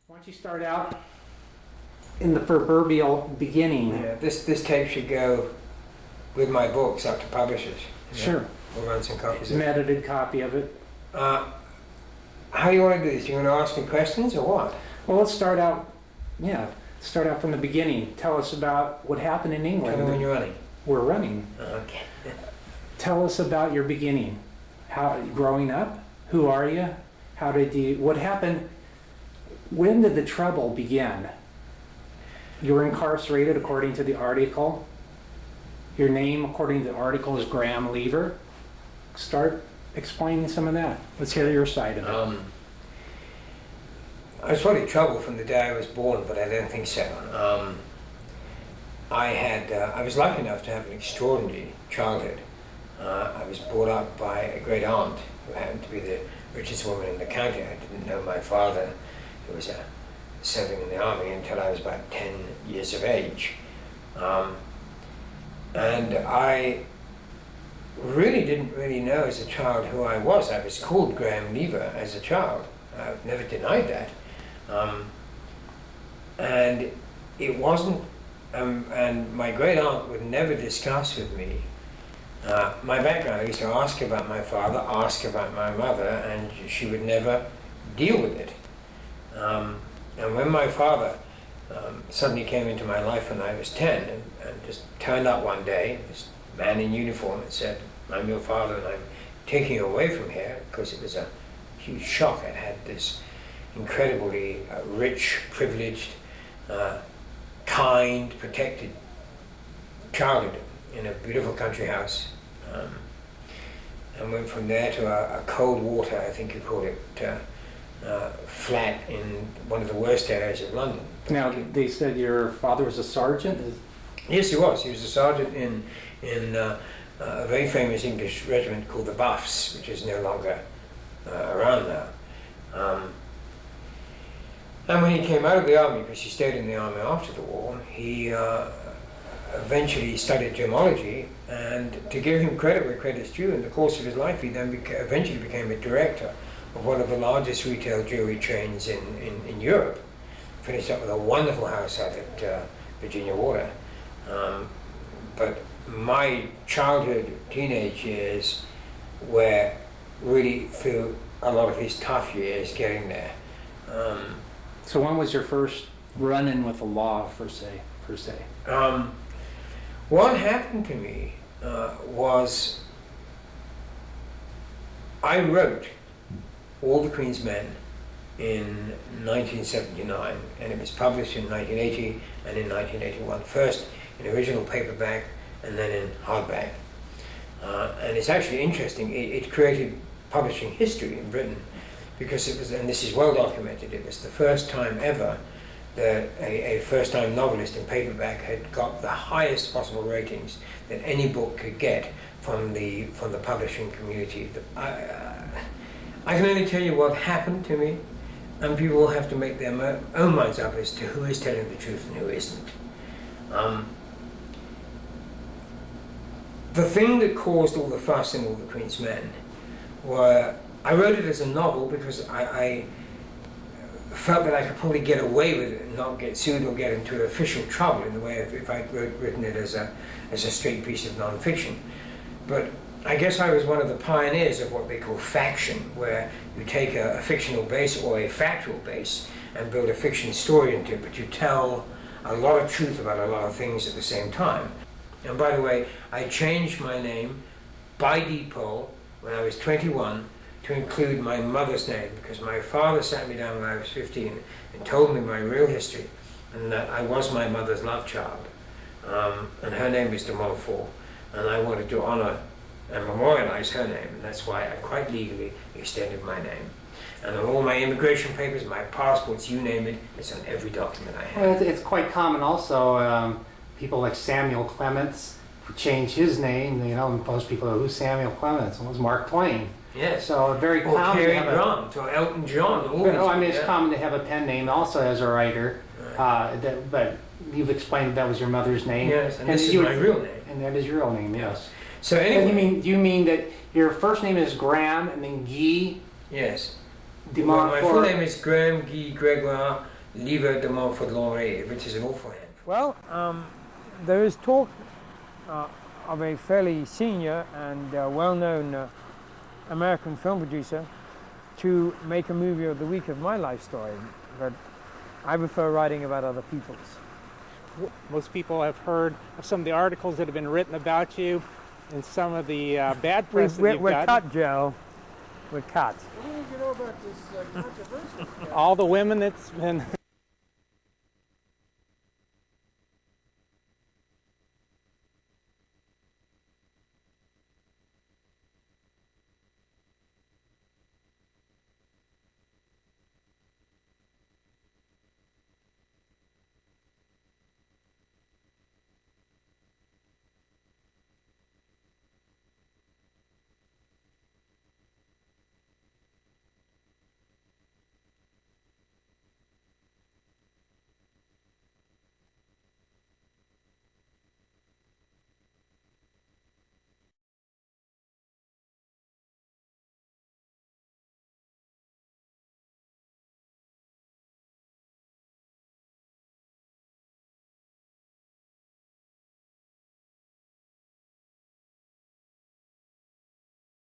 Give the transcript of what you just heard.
Why don't you start out in the proverbial beginning? Yeah, this tape should go with my books out to publishers. Sure. We'll run some copies. An edited copy of it. How do you want to do this? You want to ask me questions or what? Well, let's start out from the beginning. Tell us about what happened in England. Tell me when you're running. We're running. Okay. Tell us about your beginning. How growing up? Who are you? What happened? When did the trouble begin? You were incarcerated according to the article. Your name, according to the article, is Graham Lever. Start explaining some of that. Let's hear your side of it. I was probably trouble from the day I was born, but I don't think so. I was lucky enough to have an extraordinary childhood. I was brought up by a great aunt who happened to be the richest woman in the county. I didn't know my father, who was serving in the army, until I was about 10 years of age. And I really didn't know as a child who I was. I was called Graham Lever as a child. I've never denied that. And it wasn't, and my great aunt would never discuss with me my background. I used to ask about my father, ask about my mother, and she would never deal with it. And when my father suddenly came into my life when I was 10 and just turned up one day, this man in uniform, and said, "I'm your father and I'm taking you away from here," because it was a huge shock. I'd had this incredibly rich, privileged, kind, protected childhood in a beautiful country house. And went from there to a cold water, I think you call it, flat in one of the worst areas of London. Now, they said your father was a sergeant? Yes, he was. He was a sergeant in a very famous English regiment called the Buffs, which is no longer around now. And when he came out of the army, because he stayed in the army after the war, he eventually studied gemology, and to give him credit where credit's due, in the course of his life he then eventually became a director of one of the largest retail jewelry chains in Europe. Finished up with a wonderful house out at Virginia Water. But my childhood, teenage years were really through a lot of his tough years getting there. So when was your first run-in with the law, per se? What happened to me was I wrote All the Queen's Men in 1979, and it was published in 1980 and in 1981, first in original paperback and then in hardback. And it's actually interesting, it created publishing history in Britain, because it was, and this is well documented, it was the first time ever that a first-time novelist in paperback had got the highest possible ratings that any book could get from the publishing community. I can only tell you what happened to me, and people will have to make their own minds up as to who is telling the truth and who isn't. The thing that caused all the fuss in All the Queen's Men were, I wrote it as a novel because I felt that I could probably get away with it and not get sued or get into official trouble in the way of if I'd written it as a straight piece of non-fiction. But I guess I was one of the pioneers of what they call faction, where you take a fictional base or a factual base and build a fiction story into it, but you tell a lot of truth about a lot of things at the same time. And by the way, I changed my name by default when I was 21 to include my mother's name, because my father sat me down when I was 15 and told me my real history, and that I was my mother's love child. And her name is DeMontfort, and I wanted to honor and memorialize her name, and that's why I quite legally extended my name. And on all my immigration papers, my passports, you name it, it's on every document I have. Well, it's quite common also. People like Samuel Clemens changed his name. And most people know who's Samuel Clemens. It was Mark Twain. Yes. So very common. Cary Grant or Elton John. It's common to have a pen name also as a writer. Right. But you've explained that was your mother's name. Yes, and this is my real name. And that is your real name, yes. So anyway. And you mean that your first name is Graham and then Guy? Yes. DeMontfort. Well, my full name is Graham Guy Gregoire Lever DeMontfort Laurier, which is an awful handful. Well, there is talk of a fairly senior and well-known American film producer to make a movie of the week of my life story, but I prefer writing about other people's. Most people have heard of some of the articles that have been written about you and some of the bad press that you've We're got. cut, Joe. We're cut. What do you know about this controversy? All the women that's been